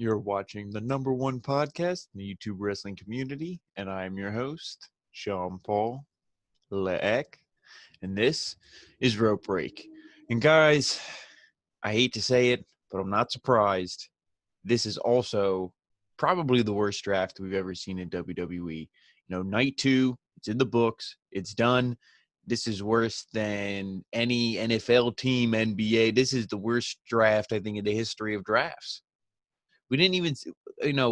You're watching the number one podcast in the YouTube wrestling community, and I am your host, Sean Paul Leek, and this is Rope Break. And guys, I hate to say it, but I'm not surprised. This is also probably the worst draft we've ever seen in WWE. Night 2, it's in the books, it's done. This is worse than any NFL team, NBA. This is the worst draft, I think, in the history of drafts. We didn't even,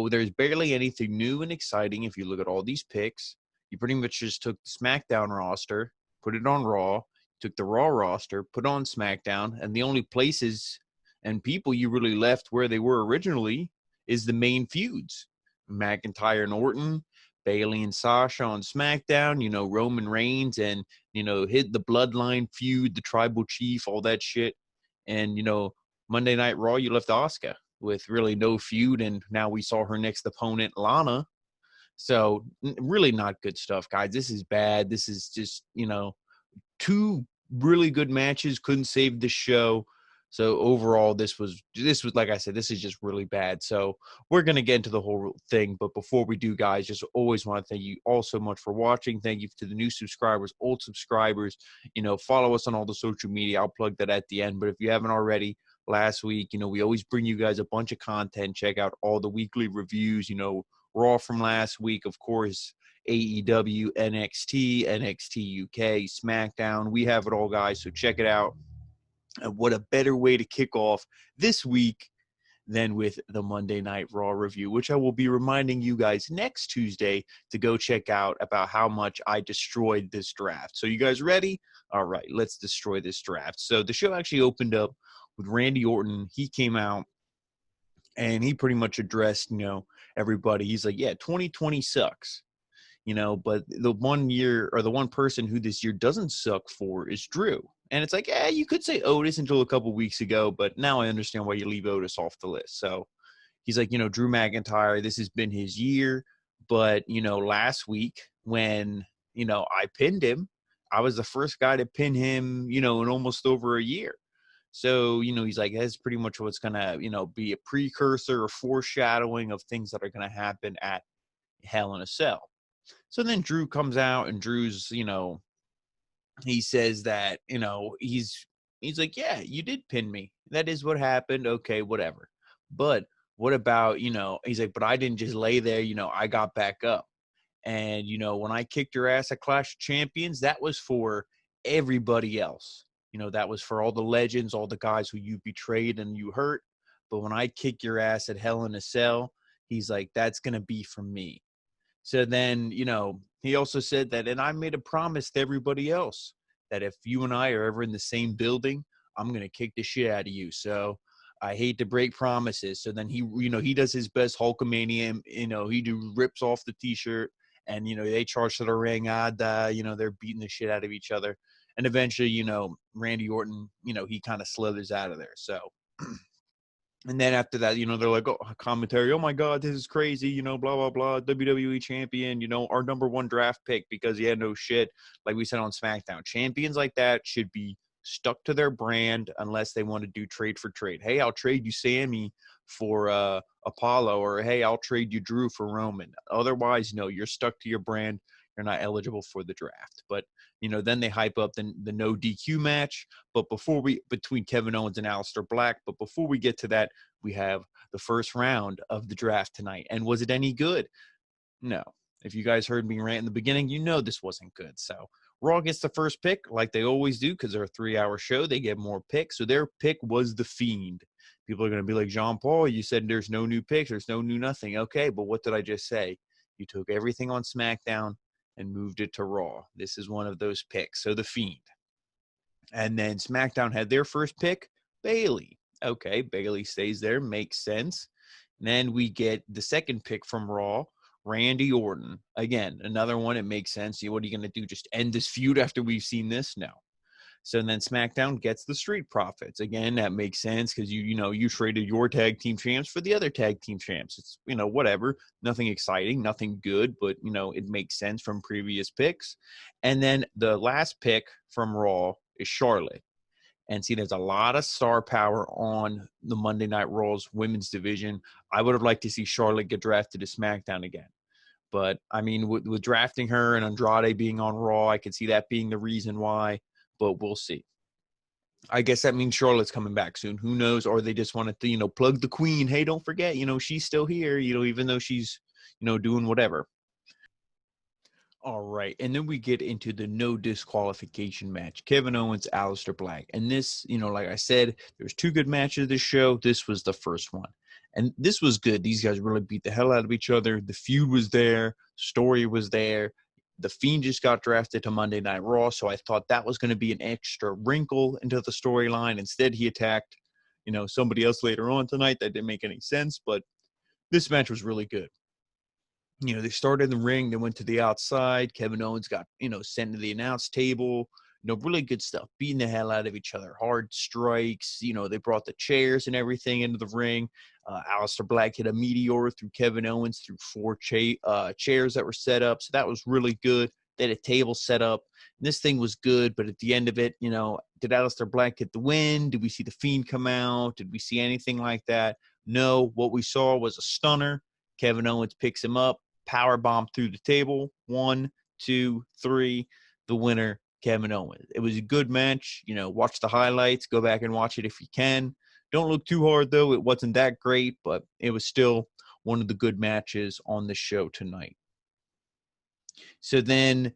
there's barely anything new and exciting. If you look at all these picks, you pretty much just took the SmackDown roster, put it on Raw, took the Raw roster, put on SmackDown, and the only places and people you really left where they were originally is the main feuds. McIntyre and Orton, Bayley and Sasha on SmackDown, Roman Reigns and, hit the Bloodline feud, the Tribal Chief, all that shit. And, Monday Night Raw, you left Asuka with really no feud, and now we saw her next opponent, Lana. So really not good stuff, guys. This is bad. This is just, two really good matches couldn't save the show. So overall, this was like I said, this is just really bad. So we're going to get into the whole thing. But before we do, guys, just always want to thank you all so much for watching. Thank you to the new subscribers, old subscribers. Follow us on all the social media. I'll plug that at the end. But if you haven't already, last week, we always bring you guys a bunch of content. Check out all the weekly reviews, Raw from last week, of course, AEW, NXT, NXT UK, SmackDown. We have it all, guys. So check it out. And what a better way to kick off this week than with the Monday Night Raw review, which I will be reminding you guys next Tuesday to go check out about how much I destroyed this draft. So you guys ready? All right, let's destroy this draft. So the show actually opened up with Randy Orton. He came out and he pretty much addressed, everybody. He's like, yeah, 2020 sucks, but the one person who this year doesn't suck for is Drew. And it's like, you could say Otis until a couple weeks ago, but now I understand why you leave Otis off the list. So he's like, Drew McIntyre, this has been his year. But, last week when, I pinned him, I was the first guy to pin him, in almost over a year. So, he's like, that's pretty much what's going to, be a precursor or foreshadowing of things that are going to happen at Hell in a Cell. So then Drew comes out and Drew's, he says that, he's like, yeah, you did pin me. That is what happened. Okay, whatever. But what about, he's like, but I didn't just lay there, I got back up. And, when I kicked your ass at Clash of Champions, that was for everybody else. That was for all the legends, all the guys who you betrayed and you hurt. But when I kick your ass at Hell in a Cell, he's like, that's going to be for me. So then, he also said that, and I made a promise to everybody else that if you and I are ever in the same building, I'm going to kick the shit out of you. So I hate to break promises. So then he does his best Hulkamania, he rips off the t-shirt and, they charge to the ring, Adaaaa, they're beating the shit out of each other. And eventually, Randy Orton, he kind of slithers out of there. So, and then after that, they're like, oh, commentary, oh my God, this is crazy, blah, blah, blah, WWE champion, our number one draft pick because he had no shit. Like we said on SmackDown, champions like that should be stuck to their brand unless they want to do trade for trade. Hey, I'll trade you Sammy for Apollo, or hey, I'll trade you Drew for Roman. Otherwise, no, you're stuck to your brand. You're not eligible for the draft. But, then they hype up the no DQ match. But between Kevin Owens and Aleister Black, but before we get to that, we have the first round of the draft tonight. And was it any good? No. If you guys heard me rant in the beginning, this wasn't good. So Raw gets the first pick like they always do because they're a 3-hour show. They get more picks. So their pick was The Fiend. People are going to be like, Jean-Paul, you said there's no new picks. There's no new nothing. Okay, but what did I just say? You took everything on SmackDown and moved it to Raw. This is one of those picks. So The Fiend. And then SmackDown had their first pick, Bayley. Okay, Bayley stays there. Makes sense. And then we get the second pick from Raw, Randy Orton. Again, another one. It makes sense. What are you going to do? Just end this feud after we've seen this? No. So then SmackDown gets the Street Profits. Again, that makes sense because you traded your tag team champs for the other tag team champs. It's, whatever. Nothing exciting, nothing good, but, it makes sense from previous picks. And then the last pick from Raw is Charlotte. And see, there's a lot of star power on the Monday Night Raw's women's division. I would have liked to see Charlotte get drafted to SmackDown again. But, I mean, with drafting her and Andrade being on Raw, I could see that being the reason why. But we'll see. I guess that means Charlotte's coming back soon. Who knows? Or they just wanted to, plug the queen. Hey, don't forget, she's still here, even though she's, doing whatever. All right. And then we get into the no disqualification match. Kevin Owens, Aleister Black. And this, like I said, there's 2 good matches this show. This was the first one. And this was good. These guys really beat the hell out of each other. The feud was there. Story was there. The Fiend just got drafted to Monday Night Raw, so I thought that was going to be an extra wrinkle into the storyline. Instead, he attacked, somebody else later on tonight. That didn't make any sense, but this match was really good. They started in the ring. They went to the outside. Kevin Owens got, sent to the announce table. Really good stuff. Beating the hell out of each other. Hard strikes. They brought the chairs and everything into the ring. Aleister Black hit a meteor through Kevin Owens through 4 chairs that were set up. So that was really good. They had a table set up. And this thing was good, but at the end of it, did Aleister Black get the win? Did we see the Fiend come out? Did we see anything like that? No. What we saw was a stunner. Kevin Owens picks him up. Power bomb through the table. 1, 2, 3. The winner, Kevin Owens. It was a good match. Watch the highlights. Go back and watch it if you can. Don't look too hard, though. It wasn't that great, but it was still one of the good matches on the show tonight. So then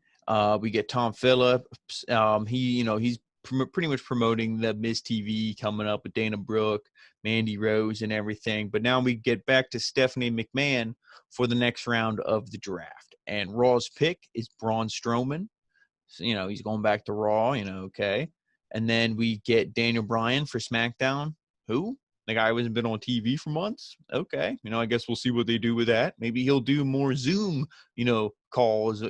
we get Tom Phillips. He's pretty much promoting the Miz TV coming up with Dana Brooke, Mandy Rose, and everything. But now we get back to Stephanie McMahon for the next round of the draft. And Raw's pick is Braun Strowman. So, he's going back to Raw, okay. And then we get Daniel Bryan for SmackDown. Who? The guy who hasn't been on TV for months? Okay. I guess we'll see what they do with that. Maybe he'll do more Zoom, calls,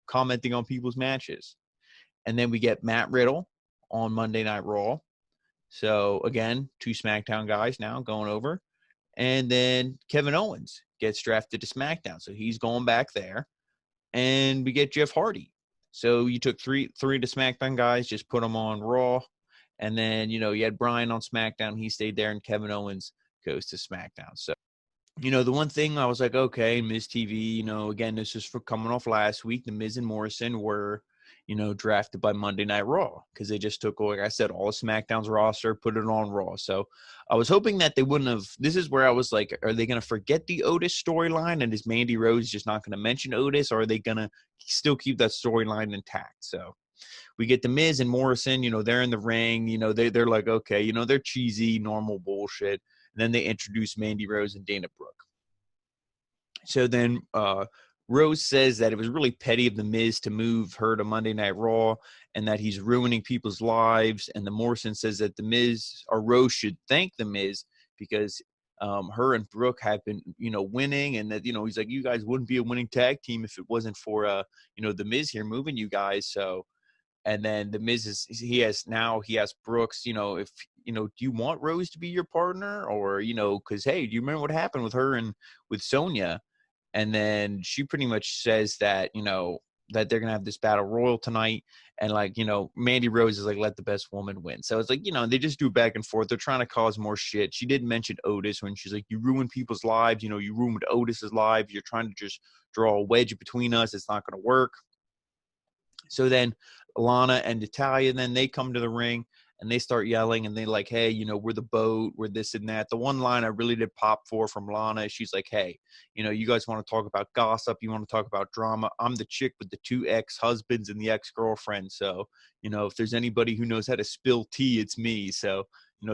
commenting on people's matches. And then we get Matt Riddle on Monday Night Raw. So, again, 2 SmackDown guys now going over. And then Kevin Owens gets drafted to SmackDown. So, he's going back there. And we get Jeff Hardy. So, you took three to SmackDown guys, just put them on Raw. And then, you had Bryan on SmackDown. He stayed there, and Kevin Owens goes to SmackDown. So, the one thing I was like, okay, Miz TV, again, this is for coming off last week. The Miz and Morrison were, drafted by Monday Night Raw because they just took, like I said, all of SmackDown's roster, put it on Raw. So I was hoping that they wouldn't have. This is where I was like, are they going to forget the Otis storyline? And is Mandy Rose just not going to mention Otis? Or are they going to still keep that storyline intact? So we get the Miz and Morrison, they're in the ring, they're like, okay, they're cheesy, normal bullshit. And then they introduce Mandy Rose and Dana Brooke. So then Rose says that it was really petty of the Miz to move her to Monday Night Raw and that he's ruining people's lives. And the Morrison says that the Miz or Rose should thank the Miz because her and Brooke have been, winning, and that, he's like, you guys wouldn't be a winning tag team if it wasn't for, the Miz here moving you guys. So. And then the Miz he has Brooks, if, do you want Rose to be your partner or, because, hey, do you remember what happened with her and with Sonya? And then she pretty much says that, that they're going to have this battle royal tonight. And like, Mandy Rose is like, let the best woman win. So it's like, they just do back and forth. They're trying to cause more shit. She did mention Otis when she's like, you ruin people's lives. You ruined Otis's lives. You're trying to just draw a wedge between us. It's not going to work. So then Lana and Natalya, then they come to the ring and they start yelling and they like, hey, we're the boat, we're this and that. The one line I really did pop for from Lana, she's like, hey, you guys want to talk about gossip, you want to talk about drama. I'm the chick with the 2 ex-husbands and the ex-girlfriend. So, if there's anybody who knows how to spill tea, it's me. So,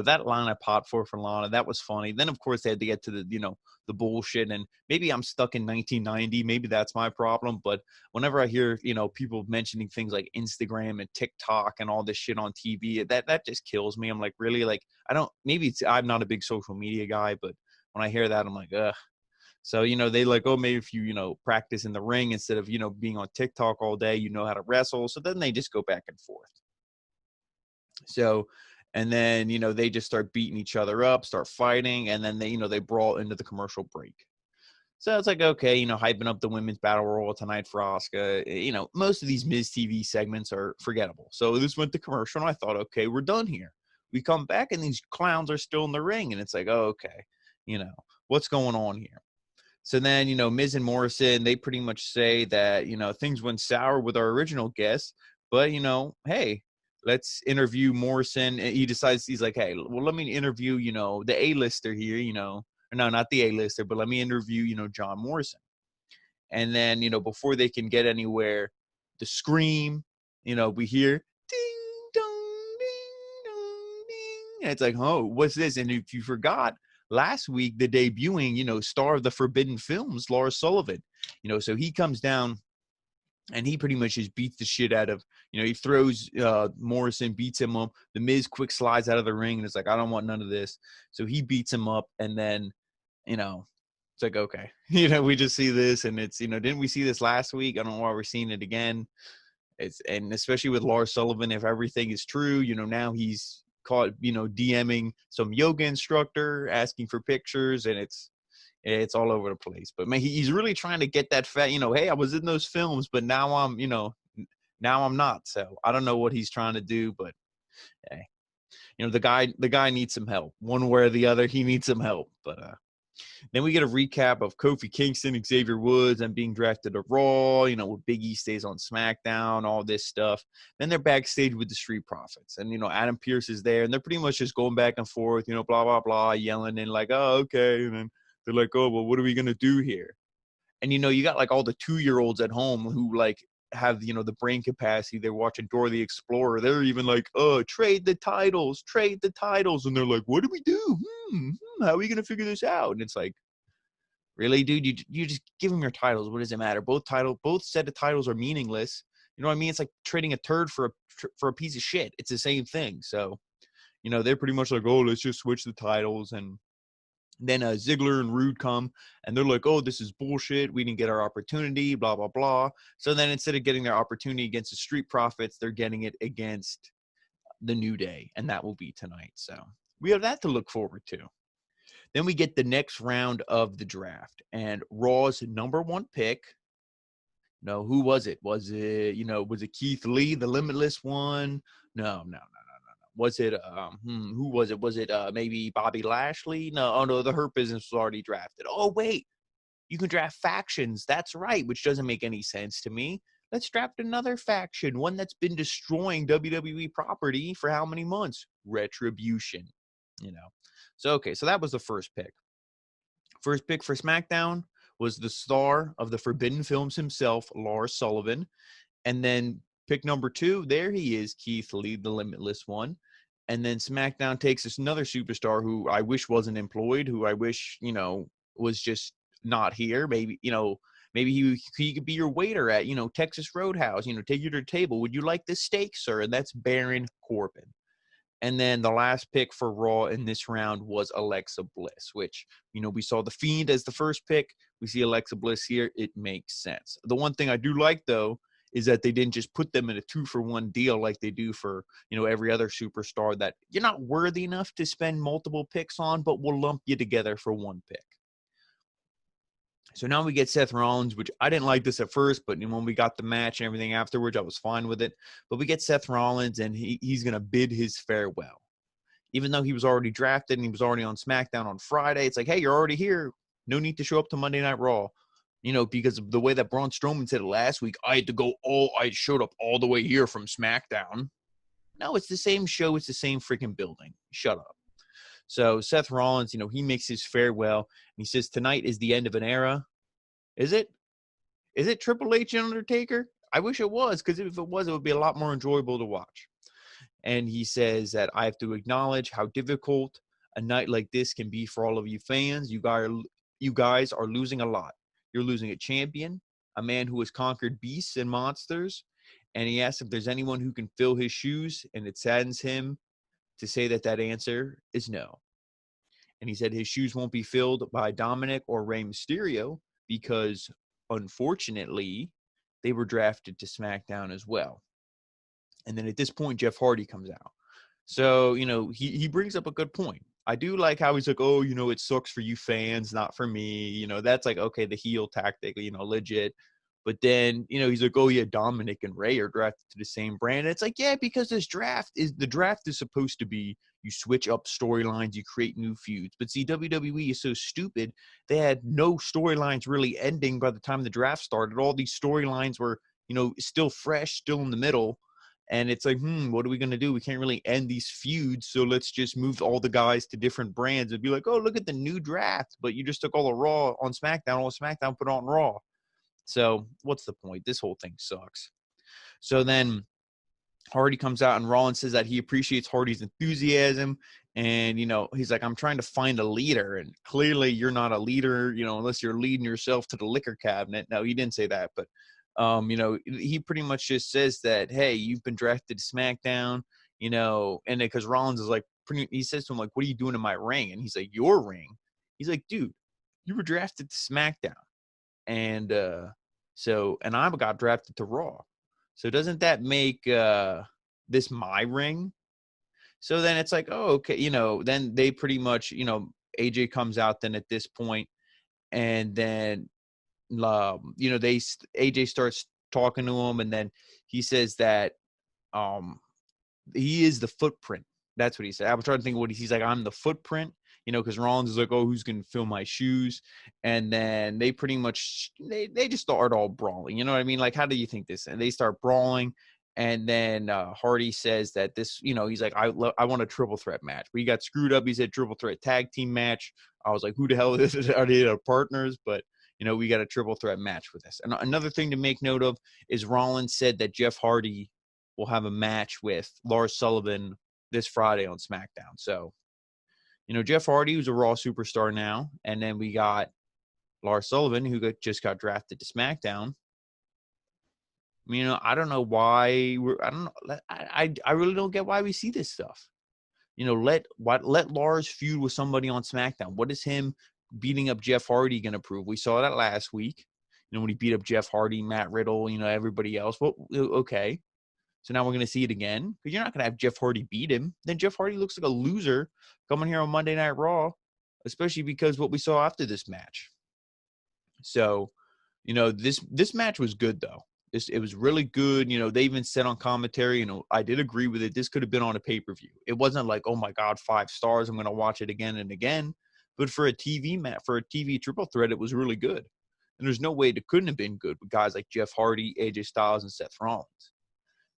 that line I popped for from Lana, that was funny. Then, of course, they had to get to the, the bullshit. And maybe I'm stuck in 1990. Maybe that's my problem. But whenever I hear, people mentioning things like Instagram and TikTok and all this shit on TV, that just kills me. I'm like, really? Like, I'm not a big social media guy, but when I hear that, I'm like, ugh. So, they like, oh, maybe if you, practice in the ring instead of, being on TikTok all day, how to wrestle. So then they just go back and forth. So, and then, they just start beating each other up, start fighting, and then they brawl into the commercial break. So it's like, okay, you know, hyping up the women's battle royal tonight for Asuka. You know, most of these Miz TV segments are forgettable. So this went to commercial, and I thought, okay, we're done here. We come back, and these clowns are still in the ring, and it's like, oh, okay, you know, what's going on here? So then, you know, Miz and Morrison, they pretty much say that, you know, things went sour with our original guest, but, you know, hey, let's interview Morrison. And he decides, he's like, hey, well, let me interview, you know, the A-lister here, you know, no, not the A-lister, but let me interview, you know, John Morrison. And then, you know, before they can get anywhere, the scream, you know, we hear ding dong, ding dong, ding. And it's like, oh, what's this? And if you forgot, last week, the debuting, you know, star of the Forbidden Films, Lars Sullivan, you know, so he comes down and he pretty much just beats the shit out of, you know, he throws Morrison, beats him up. The Miz quick slides out of the ring and it's like, I don't want none of this. So he beats him up and then, you know, it's like, okay, you know, we just see this and it's, you know, didn't we see this last week? I don't know why we're seeing it again. And especially with Lars Sullivan, if everything is true, you know, now he's caught, you know, DMing some yoga instructor, asking for pictures, and it's all over the place. But man, he's really trying to get that fat, you know, hey, I was in those films, but now I'm, you know, now I'm not. So I don't know what he's trying to do, but hey, you know, the guy needs some help. One way or the other, he needs some help. But then we get a recap of Kofi Kingston, Xavier Woods, and being drafted to Raw, you know, where Big E stays on SmackDown, all this stuff. Then they're backstage with the Street Profits. And, you know, Adam Pearce is there, and they're pretty much just going back and forth, you know, blah, blah, blah, yelling and like, oh, okay. And then they're like, oh, well, what are we going to do here? And, you know, you got like all the 2-year-olds at home who like have, you know, the brain capacity. They're watching Dora the Explorer. They're even like, oh, trade the titles. And they're like, what do we do? How are we going to figure this out? And it's like, really, dude, you just give them your titles. What does it matter? Both set of titles are meaningless. You know what I mean? It's like trading a turd for a piece of shit. It's the same thing. So, you know, they're pretty much like, oh, let's just switch the titles. And then Ziggler and Rude come, and they're like, oh, this is bullshit. We didn't get our opportunity, blah, blah, blah. So then instead of getting their opportunity against the Street Profits, they're getting it against the New Day, and that will be tonight. So we have that to look forward to. Then we get the next round of the draft, and Raw's number one pick. No, who was it? Was it Keith Lee, the Limitless one? No. Was it who was it? Was it maybe Bobby Lashley? No, oh no, the Hurt Business was already drafted. Oh wait, you can draft factions. That's right, which doesn't make any sense to me. Let's draft another faction, one that's been destroying WWE property for how many months? Retribution, you know. So okay, so that was the first pick. First pick for SmackDown was the star of the Forbidden Films himself, Lars Sullivan. And then pick number 2, there he is, Keith Lee, the Limitless one. And then SmackDown takes this another superstar who I wish wasn't employed, who I wish, you know, was just not here. Maybe, you know, maybe he could be your waiter at, you know, Texas Roadhouse, you know, take you to the table. Would you like this steak, sir? And that's Baron Corbin. And then the last pick for Raw in this round was Alexa Bliss, which, you know, we saw The Fiend as the first pick. We see Alexa Bliss here. It makes sense. The one thing I do like, though, is that they didn't just put them in a 2-for-1 deal like they do for, you know, every other superstar that you're not worthy enough to spend multiple picks on, but we'll lump you together for one pick. So now we get Seth Rollins, which I didn't like this at first, but when we got the match and everything afterwards, I was fine with it. But we get Seth Rollins, and he's going to bid his farewell. Even though he was already drafted and he was already on SmackDown on Friday, it's like, hey, you're already here. No need to show up to Monday Night Raw. You know, because of the way that Braun Strowman said it last week, I showed up all the way here from SmackDown. No, it's the same show. It's the same freaking building. Shut up. So Seth Rollins, you know, he makes his farewell. And he says, tonight is the end of an era. Is it? Is it Triple H and Undertaker? I wish it was, because if it was, it would be a lot more enjoyable to watch. And he says that I have to acknowledge how difficult a night like this can be for all of you fans. You guys are losing a lot. You're losing a champion, a man who has conquered beasts and monsters. And he asks if there's anyone who can fill his shoes, and it saddens him to say that answer is no. And he said his shoes won't be filled by Dominic or Rey Mysterio because, unfortunately, they were drafted to SmackDown as well. And then at this point, Jeff Hardy comes out. So, you know, he brings up a good point. I do like how he's like, oh, it sucks for you fans, not for me. That's like, okay, the heel tactic, legit. But then, he's like, oh, yeah, Dominic and Ray are drafted to the same brand. And it's like, yeah, because the draft is supposed to be you switch up storylines, you create new feuds. But see, WWE is so stupid. They had no storylines really ending by the time the draft started. All these storylines were, still fresh, still in the middle. And it's like, what are we going to do? We can't really end these feuds. So let's just move all the guys to different brands and be like, oh, look at the new draft. But you just took all the Raw on SmackDown, all SmackDown put on Raw. So what's the point? This whole thing sucks. So then Hardy comes out and Rollins says that he appreciates Hardy's enthusiasm. And, he's like, I'm trying to find a leader. And clearly you're not a leader, unless you're leading yourself to the liquor cabinet. No, he didn't say that. But, he pretty much just says that, hey, you've been drafted to SmackDown, and because Rollins is like, he says to him, like, what are you doing in my ring? And he's like, your ring? He's like, dude, you were drafted to SmackDown. And and I got drafted to Raw. So doesn't that make this my ring? So then it's like, oh, okay, then they pretty much, AJ comes out then at this point, and then AJ starts talking to him, and then he says that he is the footprint. That's what he said. I was trying to think of what he's like, I'm the footprint, because Rollins is like, oh, who's going to fill my shoes? And then they pretty much, they just start all brawling. You know what I mean? Like, how do you think this? And they start brawling. And then Hardy says that this, he's like, I want a triple threat match. We got screwed up. He said triple threat tag team match. I was like, who the hell is it? Are they partners? But, we got a triple threat match with this. And another thing to make note of is Rollins said that Jeff Hardy will have a match with Lars Sullivan this Friday on SmackDown. So, Jeff Hardy, who's a Raw superstar now, and then we got Lars Sullivan, who just got drafted to SmackDown. I don't know why I really don't get why we see this stuff. Let Lars feud with somebody on SmackDown. What is him beating up Jeff Hardy going to prove? We saw that last week. When he beat up Jeff Hardy, Matt Riddle, everybody else. Well, okay. So now we're going to see it again, because you're not going to have Jeff Hardy beat him. Then Jeff Hardy looks like a loser coming here on Monday Night Raw, especially because what we saw after this match. So, this match was good, though. It was really good. They even said on commentary, I did agree with it. This could have been on a pay-per-view. It wasn't like, oh, my God, 5 stars. I'm going to watch it again and again. But for a TV match, for a TV triple threat, it was really good. And there's no way it couldn't have been good with guys like Jeff Hardy, AJ Styles, and Seth Rollins.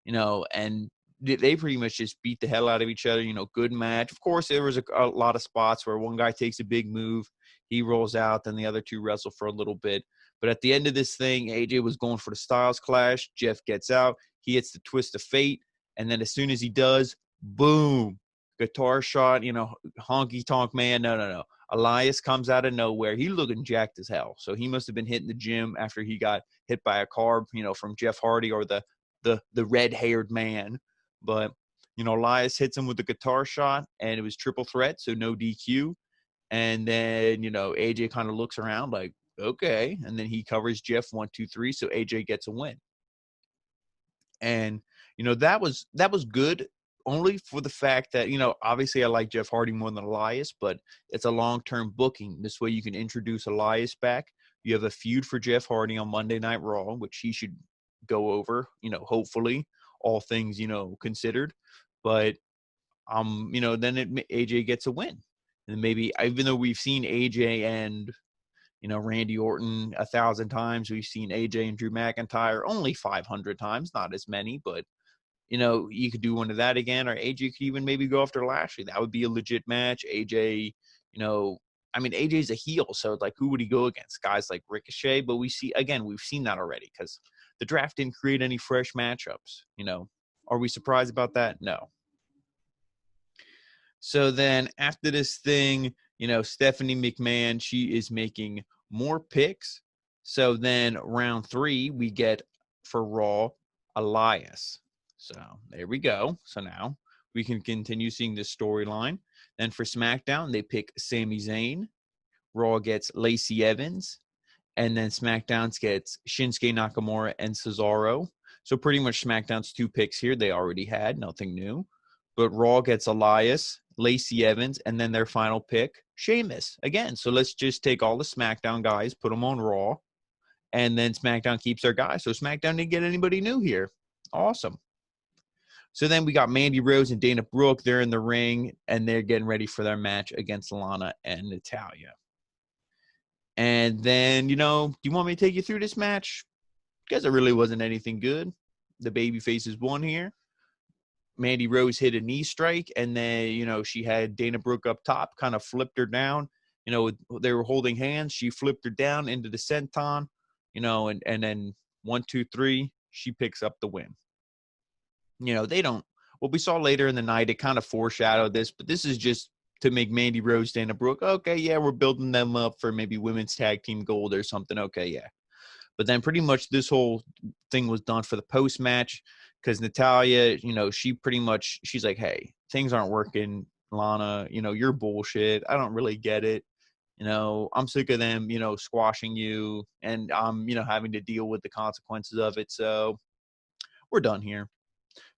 And they pretty much just beat the hell out of each other. Good match. Of course, there was a lot of spots where one guy takes a big move, he rolls out, then the other two wrestle for a little bit. But at the end of this thing, AJ was going for the Styles Clash. Jeff gets out. He hits the Twist of Fate. And then as soon as he does, boom, guitar shot, honky tonk man. No. Elias comes out of nowhere. He looking jacked as hell. So he must have been hitting the gym after he got hit by a car, from Jeff Hardy or the red-haired man. But, Elias hits him with the guitar shot, and it was triple threat, so no DQ. And then, AJ kind of looks around like, okay. And then he covers Jeff 1, 2, 3, so AJ gets a win. And, that was good, only for the fact that, obviously I like Jeff Hardy more than Elias, but it's a long-term booking. This way you can introduce Elias back. You have a feud for Jeff Hardy on Monday Night Raw, which he should go over, hopefully, all things, considered. But, then AJ gets a win. And maybe, even though we've seen AJ and, Randy Orton 1,000 times, we've seen AJ and Drew McIntyre only 500 times, not as many, but, you could do one of that again, or AJ could even maybe go after Lashley. That would be a legit match. AJ, AJ's a heel, so like, who would he go against? Guys like Ricochet, but we've seen that already, because the draft didn't create any fresh matchups. Are we surprised about that? No. So then after this thing, Stephanie McMahon, she is making more picks. So then round 3, we get for Raw, Elias. So there we go. So now we can continue seeing this storyline. Then for SmackDown, they pick Sami Zayn. Raw gets Lacey Evans. And then SmackDown gets Shinsuke Nakamura and Cesaro. So pretty much SmackDown's 2 picks here they already had, nothing new. But Raw gets Elias. Lacey Evans, and then their final pick, Sheamus. Again, so let's just take all the SmackDown guys, put them on Raw, and then SmackDown keeps their guys. So SmackDown didn't get anybody new here. Awesome. So then we got Mandy Rose and Dana Brooke. They're in the ring, and they're getting ready for their match against Lana and Natalya. And then, do you want me to take you through this match? Because it really wasn't anything good. The baby faces won here. Mandy Rose hit a knee strike, and then, she had Dana Brooke up top, kind of flipped her down. They were holding hands. She flipped her down into the senton, and then 1, 2, 3, she picks up the win. What we saw later in the night, it kind of foreshadowed this, but this is just to make Mandy Rose, Dana Brooke, okay, yeah, we're building them up for maybe women's tag team gold or something. Okay, yeah. But then pretty much this whole thing was done for the post-match because Natalya, she's like, hey, things aren't working, Lana. You're bullshit. I don't really get it. I'm sick of them, squashing you, and I'm, having to deal with the consequences of it. So we're done here.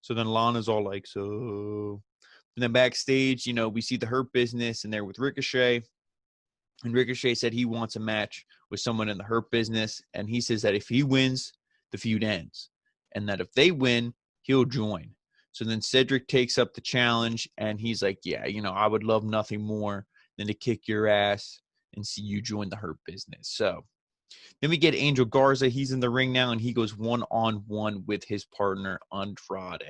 So then Lana's all like, so. And then backstage, we see the Hurt Business, and they're with Ricochet. And Ricochet said he wants a match with someone in the Hurt Business. And he says that if he wins, the feud ends. And that if they win, he'll join. So then Cedric takes up the challenge, and he's like, yeah, I would love nothing more than to kick your ass and see you join the Hurt Business. So then we get Angel Garza. He's in the ring now, and he goes one-on-one with his partner, Andrade,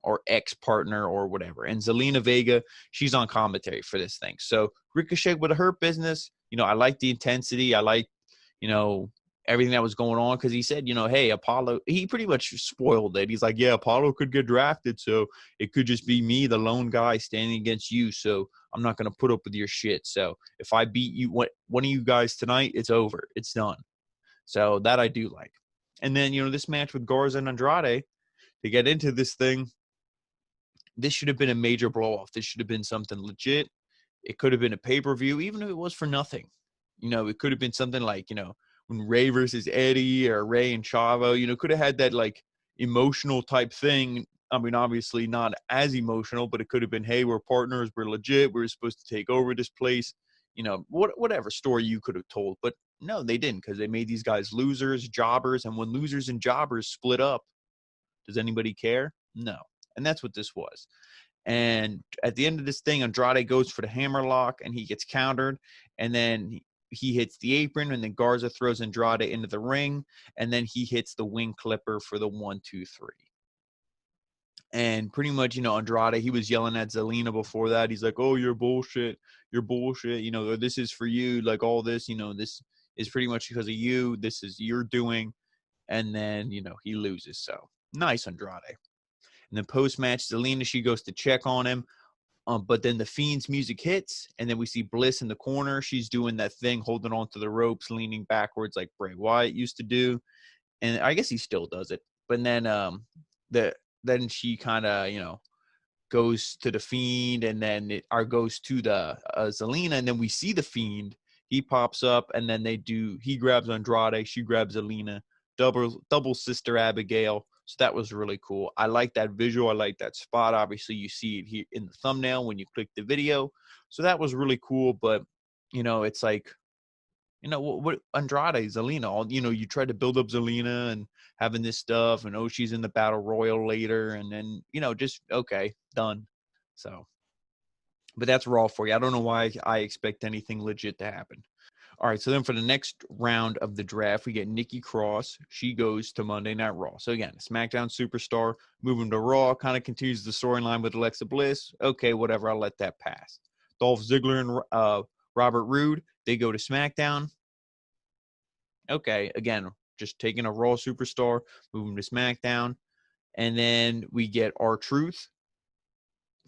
or ex-partner or whatever. And Zelina Vega, she's on commentary for this thing. So Ricochet with a Hurt Business, I like the intensity. I like, everything that was going on because he said, hey, Apollo, he pretty much spoiled it. He's like, yeah, Apollo could get drafted, so it could just be me, the lone guy, standing against you, so I'm not going to put up with your shit. So if I beat you, one of you guys tonight, it's over. It's done. So that I do like. And then, this match with Garza and Andrade, to get into this thing, this should have been a major blow-off. This should have been something legit. It could have been a pay-per-view, even if it was for nothing. It could have been something like, when Ray versus Eddie or Ray and Chavo, could have had that, like, emotional type thing. I mean, obviously not as emotional, but it could have been, hey, we're partners, we're legit, we're supposed to take over this place. Whatever story you could have told. But no, they didn't, because they made these guys losers, jobbers, and when losers and jobbers split up, does anybody care? No. And that's what this was. And at the end of this thing, Andrade goes for the hammerlock, and he gets countered. And then he hits the apron, and then Garza throws Andrade into the ring. And then he hits the wing clipper for the 1, 2, 3. And pretty much, Andrade, he was yelling at Zelina before that. He's like, oh, you're bullshit. You're bullshit. This is for you. Like all this, this is pretty much because of you. This is your doing. And then, he loses. So nice, Andrade. And then post-match, Zelina, she goes to check on him. But then the Fiend's music hits, and then we see Bliss in the corner. She's doing that thing, holding on to the ropes, leaning backwards like Bray Wyatt used to do. And I guess he still does it. But then then she kind of, goes to the Fiend, and then goes to the Zelina, and then we see the Fiend. He pops up, and then he grabs Andrade, she grabs Zelina, double Sister Abigail. So that was really cool. I like that visual. I like that spot. Obviously, you see it here in the thumbnail when you click the video. So that was really cool. But, it's like, what Andrade, Zelina, you try to build up Zelina and having this stuff. And, she's in the Battle Royal later. And then, just, okay, done. So, but that's Raw for you. I don't know why I expect anything legit to happen. All right, so then for the next round of the draft, we get Nikki Cross. She goes to Monday Night Raw. So again, SmackDown superstar, moving to Raw, kind of continues the storyline with Alexa Bliss. Okay, whatever, I'll let that pass. Dolph Ziggler and Robert Roode, they go to SmackDown. Okay, again, just taking a Raw superstar, moving to SmackDown. And then we get R-Truth.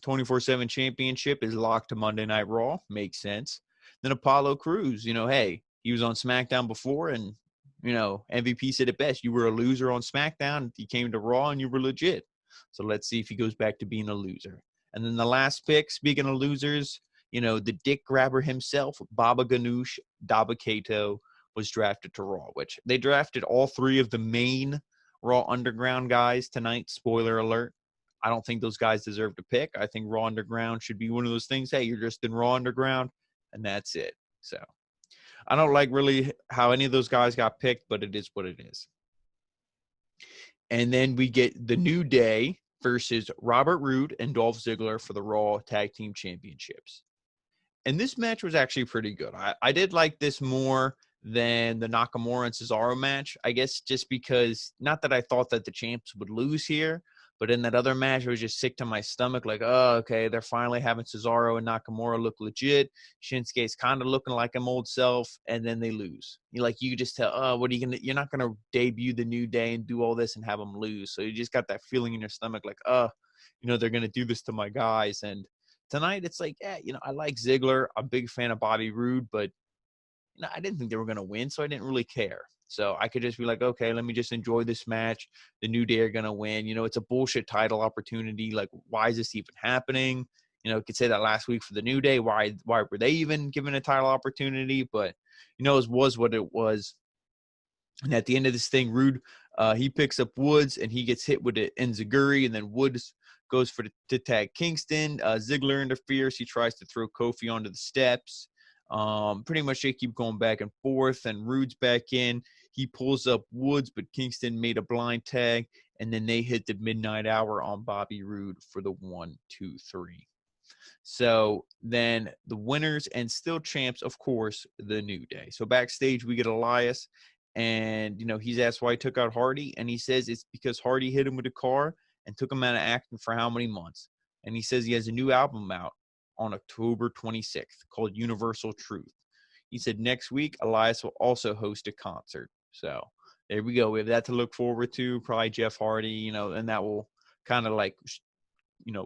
24/7 championship is locked to Monday Night Raw. Makes sense. Then Apollo Crews, hey, he was on SmackDown before, and, MVP said it best. You were a loser on SmackDown. You came to Raw, and you were legit. So let's see if he goes back to being a loser. And then the last pick, speaking of losers, the dick grabber himself, Baba Ganoush, Dabba-Kato, was drafted to Raw, which they drafted all 3 of the main Raw Underground guys tonight. Spoiler alert. I don't think those guys deserve to pick. I think Raw Underground should be one of those things. Hey, you're just in Raw Underground, and that's it. So I don't like really how any of those guys got picked, but it is what it is. And then we get the New Day versus Robert Roode and Dolph Ziggler for the Raw Tag Team Championships. And this match was actually pretty good. I did like this more than the Nakamura and Cesaro match, I guess, just because, not that I thought that the champs would lose here, but in that other match, I was just sick to my stomach. Like, oh, okay, they're finally having Cesaro and Nakamura look legit. Shinsuke's kind of looking like him old self, and then they lose. You just tell, oh, what are you going to – you're not going to debut the New Day and do all this and have them lose. So you just got that feeling in your stomach like, oh, they're going to do this to my guys. And tonight, it's like, yeah, I like Ziggler. I'm a big fan of Bobby Roode, but I didn't think they were going to win, so I didn't really care. So I could just be like, okay, let me just enjoy this match. The New Day are going to win. It's a bullshit title opportunity. Like, why is this even happening? Could say that last week for the New Day. Why were they even given a title opportunity? But, it was what it was. And at the end of this thing, Roode, he picks up Woods, and he gets hit with the enziguri, and then Woods goes to tag Kingston. Ziggler interferes. He tries to throw Kofi onto the steps. Pretty much they keep going back and forth, and Roode's back in. He pulls up Woods, but Kingston made a blind tag, and then they hit the midnight hour on Bobby Roode for the 1, 2, 3. So then the winners and still champs, of course, the New Day. So backstage we get Elias, and he's asked why he took out Hardy, and he says it's because Hardy hit him with a car and took him out of acting for how many months. And he says he has a new album out on October 26th called Universal Truth. He said next week, Elias will also host a concert. So there we go. We have that to look forward to. Probably Jeff Hardy, and that will kind of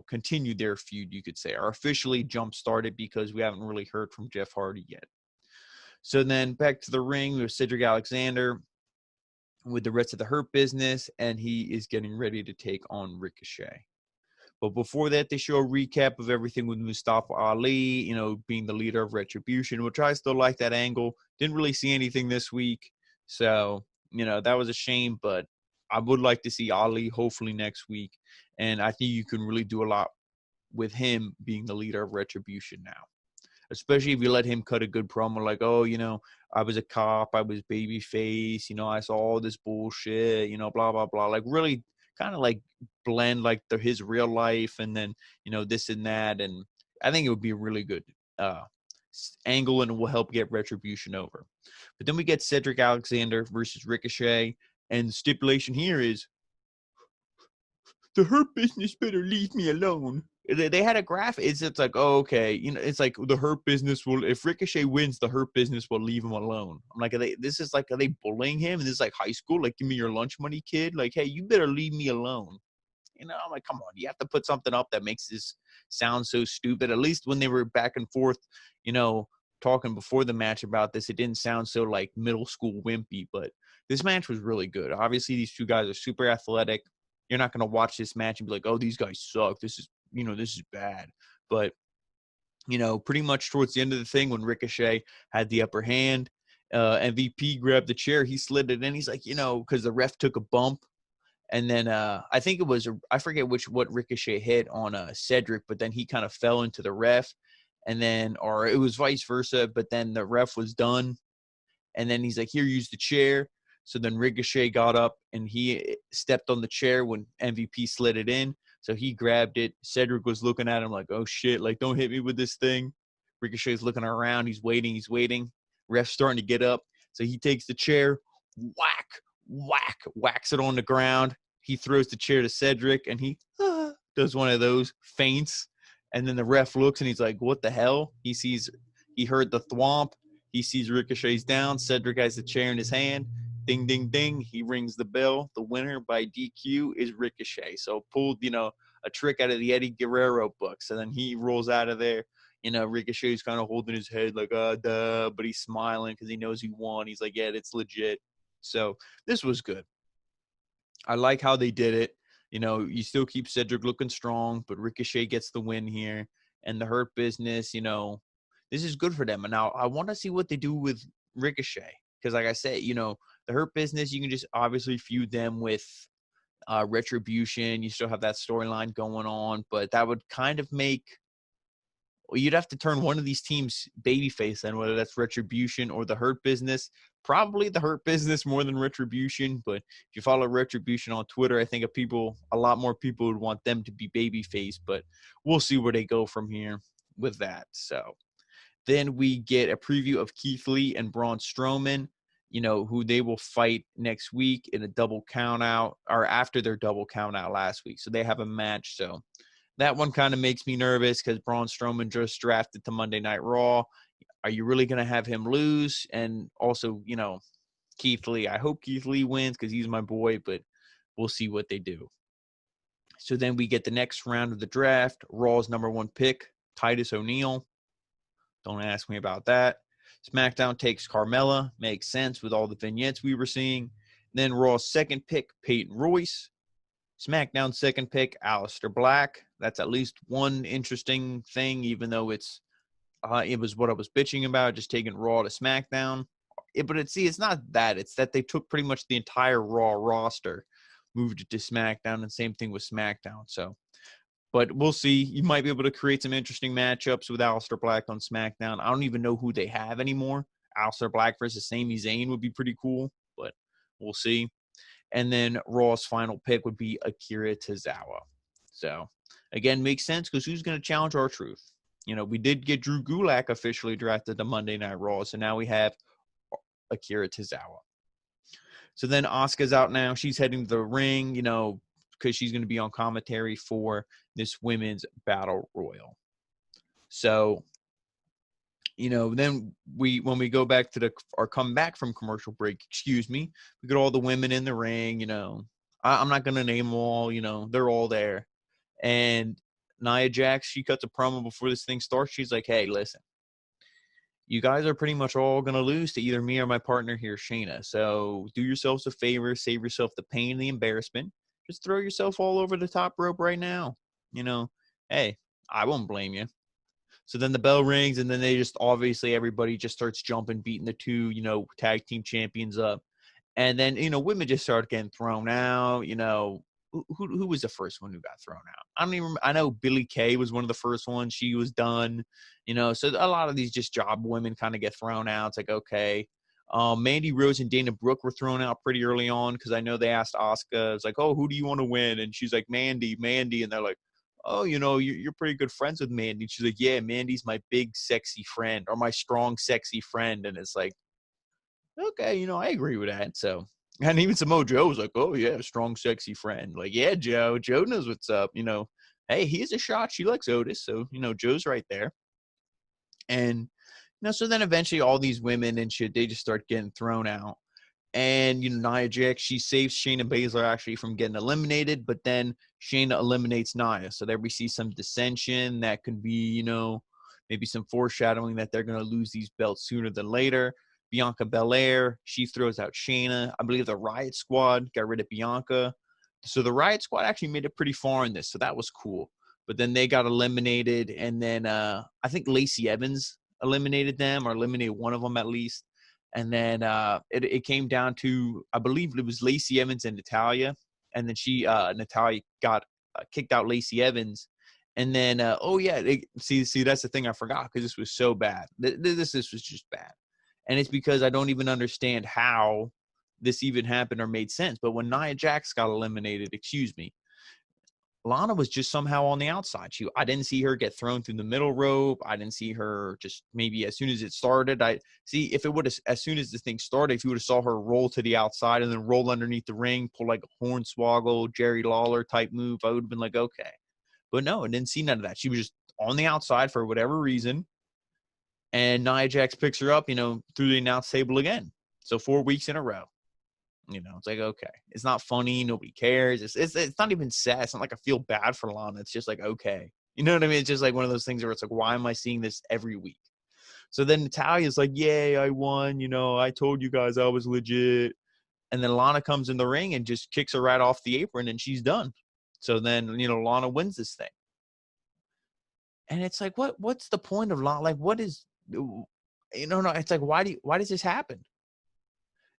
continue their feud, you could say, or officially jump-started because we haven't really heard from Jeff Hardy yet. So then back to the ring, we have Cedric Alexander with the rest of the Hurt Business, and he is getting ready to take on Ricochet. But before that, they show a recap of everything with Mustafa Ali, being the leader of Retribution, which I still like that angle. Didn't really see anything this week. So, that was a shame, but I would like to see Ali hopefully next week. And I think you can really do a lot with him being the leader of Retribution now. Especially if you let him cut a good promo like, oh, I was a cop, I was babyface, I saw all this bullshit, blah, blah, blah. Like really kind of like blend like his real life and then, this and that. And I think it would be a really good angle and it will help get Retribution over. But then we get Cedric Alexander versus Ricochet. And the stipulation here is the Hurt Business better leave me alone. They had a graph. It's like, oh, okay. It's like the Hurt Business will, if Ricochet wins, the Hurt Business will leave him alone. I'm like, are they bullying him? And this is like high school? Like, give me your lunch money, kid. Like, hey, you better leave me alone. I'm like, come on. You have to put something up that makes this sound so stupid. At least when they were back and forth, talking before the match about this, it didn't sound so like middle school wimpy. But this match was really good. Obviously, these two guys are super athletic. You're not going to watch this match and be like, oh, these guys suck. This is bad. But, pretty much towards the end of the thing when Ricochet had the upper hand, MVP grabbed the chair. He slid it in. He's like, because the ref took a bump. And then I think it was, I forget what Ricochet hit on Cedric, but then he kind of fell into the ref. And then, or it was vice versa, but then the ref was done. And then he's like, here, use the chair. So then Ricochet got up and he stepped on the chair when MVP slid it in. So he grabbed it. Cedric was looking at him like, oh, shit, like, don't hit me with this thing. Ricochet's looking around. He's waiting. Ref's starting to get up. So he takes the chair, whacks it on the ground. He throws the chair to Cedric, and he does one of those feints. And then the ref looks, and he's like, what the hell? He heard the thwomp. He sees Ricochet's down. Cedric has the chair in his hand. Ding, ding, ding. He rings the bell. The winner by DQ is Ricochet. So pulled, a trick out of the Eddie Guerrero book. So then he rolls out of there. Ricochet's kind of holding his head like, duh, but he's smiling because he knows he won. He's like, yeah, it's legit. So this was good. I like how they did it. You still keep Cedric looking strong, but Ricochet gets the win here. And the Hurt Business, this is good for them. And now I want to see what they do with Ricochet. Because like I said, the Hurt Business, you can just obviously feud them with Retribution. You still have that storyline going on, but that would kind of make, well, you'd have to turn one of these teams babyface then, whether that's Retribution or the Hurt Business. Probably the Hurt Business more than Retribution, but if you follow Retribution on Twitter, I think a lot more people would want them to be babyface, but we'll see where they go from here with that. So then we get a preview of Keith Lee and Braun Strowman, who they will fight next week in a double count out, or after their double count out last week. So they have a match. So that one kind of makes me nervous because Braun Strowman just drafted to Monday Night Raw. Are you really going to have him lose? And also, Keith Lee. I hope Keith Lee wins because he's my boy, but we'll see what they do. So then we get the next round of the draft. Raw's number 1 pick, Titus O'Neil. Don't ask me about that. SmackDown takes Carmella. Makes sense with all the vignettes we were seeing. Then Raw's 2nd pick, Peyton Royce. SmackDown 2nd pick, Aleister Black. That's at least one interesting thing, even though it was what I was bitching about, just taking Raw to SmackDown. It's not that. It's that they took pretty much the entire Raw roster, moved it to SmackDown, and same thing with SmackDown. So, but we'll see. You might be able to create some interesting matchups with Aleister Black on SmackDown. I don't even know who they have anymore. Aleister Black versus Sami Zayn would be pretty cool, but we'll see. And then Raw's final pick would be Akira Tozawa. So, again, makes sense because who's going to challenge R-Truth? We did get Drew Gulak officially drafted to Monday Night Raw, so now we have Akira Tozawa. So then Asuka's out now. She's heading to the ring, because she's going to be on commentary for this women's battle royal. So, then when we go back to our comeback from commercial break, we get all the women in the ring, I'm not going to name them all, they're all there. And Nia Jax, she cuts a promo before this thing starts. She's like, hey, listen, you guys are pretty much all going to lose to either me or my partner here, Shayna. So do yourselves a favor, save yourself the pain and the embarrassment. Just throw yourself all over the top rope right now. Hey, I won't blame you. So then the bell rings, and then they just obviously everybody just starts jumping, beating the two, tag team champions up. And then, women just start getting thrown out. Who was the first one who got thrown out? I know Billie Kay was one of the first ones. She was done, so a lot of these just job women kind of get thrown out. It's like, okay. Mandy Rose and Dana Brooke were thrown out pretty early on because I know they asked Asuka, it's like, oh, who do you want to win? And she's like, Mandy. And they're like, oh, you're pretty good friends with Mandy. She's like, yeah, Mandy's my big, sexy friend, or my strong, sexy friend. And it's like, okay, I agree with that. So, and even Samoa Joe was like, oh, yeah, strong, sexy friend. Like, yeah, Joe knows what's up. Hey, he's a shot. She likes Otis. So, Joe's right there. And, so then eventually all these women and shit, they just start getting thrown out. And, Nia Jax, she saves Shayna Baszler actually from getting eliminated, but then Shayna eliminates Nia. So there we see some dissension that could be, maybe some foreshadowing that they're going to lose these belts sooner than later. Bianca Belair, she throws out Shayna. I believe the Riot Squad got rid of Bianca. So the Riot Squad actually made it pretty far in this, so that was cool. But then they got eliminated, and then I think Lacey Evans eliminated them, or eliminated one of them at least. And then it came down to, I believe it was Lacey Evans and Natalya. And then Natalya got kicked out Lacey Evans. And then, see, that's the thing I forgot because this was so bad. This was just bad. And it's because I don't even understand how this even happened or made sense. But when Nia Jax got eliminated, Lana was just somehow on the outside. I didn't see her get thrown through the middle rope. I didn't see her just maybe as soon as it started. If it would have, as soon as the thing started, if you would have saw her roll to the outside and then roll underneath the ring, pull like a Hornswoggle, Jerry Lawler type move, I would have been like, okay. But no, I didn't see none of that. She was just on the outside for whatever reason. And Nia Jax picks her up, through the announce table again. So 4 weeks in a row. It's like, okay. It's not funny. Nobody cares. It's not even sad. It's not like I feel bad for Lana. It's just like, okay. You know what I mean? It's just like one of those things where it's like, why am I seeing this every week? So then Natalia's like, yay, I won. I told you guys I was legit. And then Lana comes in the ring and just kicks her right off the apron and she's done. So then, Lana wins this thing. And it's like, what's the point of Lana? Like, what is, it's like, why does this happen?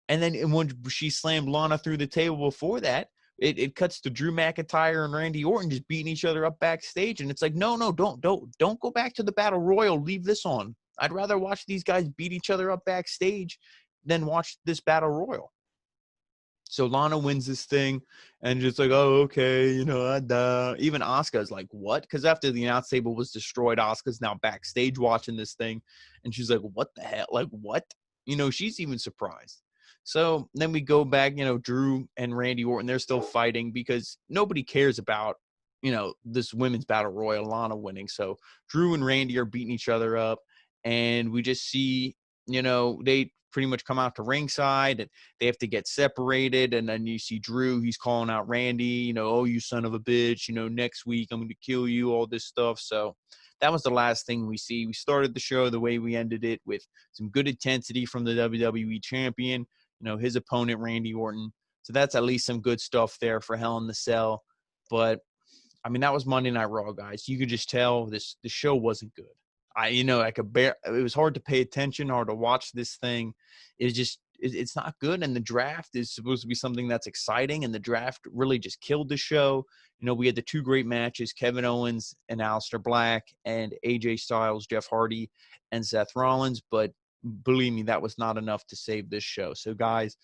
And then when she slammed Lana through the table before that, it cuts to Drew McIntyre and Randy Orton just beating each other up backstage. And it's like, no, don't go back to the Battle Royal. Leave this on. I'd rather watch these guys beat each other up backstage than watch this Battle Royal. So Lana wins this thing, and just like, oh, okay, Adaaaa. Even Asuka's like, what? Because after the announce table was destroyed, Asuka's now backstage watching this thing, and she's like, what the hell? Like, what? She's even surprised. So then we go back, Drew and Randy Orton, they're still fighting because nobody cares about, this women's battle royal, Lana winning. So Drew and Randy are beating each other up, and we just see, they pretty much come out to ringside and they have to get separated. And then you see Drew, he's calling out Randy, oh, you son of a bitch, next week I'm going to kill you, all this stuff. So that was the last thing we see. We started the show the way we ended it, with some good intensity from the WWE champion, his opponent, Randy Orton. So that's at least some good stuff there for Hell in the Cell. But, I mean, that was Monday Night Raw, guys. You could just tell the show wasn't good. It was hard to pay attention, hard to watch this thing. It's not good. And the draft is supposed to be something that's exciting, and the draft really just killed the show. We had the two great matches, Kevin Owens and Aleister Black, and AJ Styles, Jeff Hardy, and Seth Rollins. But believe me, that was not enough to save this show. So, guys,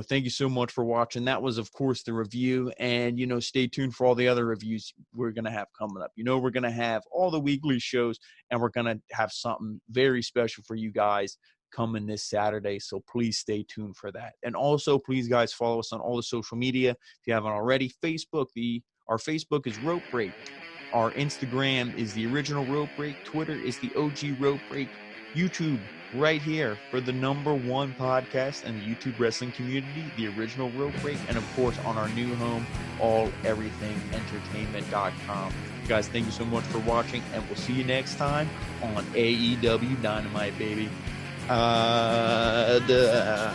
thank you so much for watching. That was, of course, the review. And, stay tuned for all the other reviews we're going to have coming up. We're going to have all the weekly shows, and we're going to have something very special for you guys coming this Saturday. So please stay tuned for that. And also, please, guys, follow us on all the social media if you haven't already. Facebook, our Facebook is Rope Break. Our Instagram is The Original Rope Break. Twitter is The OG Rope Break. YouTube, right here for the #1 podcast in the YouTube wrestling community, The Original Rope Break, and of course on our new home, alleverythingentertainment.com. Guys, thank you so much for watching, and we'll see you next time on AEW Dynamite, baby. Adaaaa.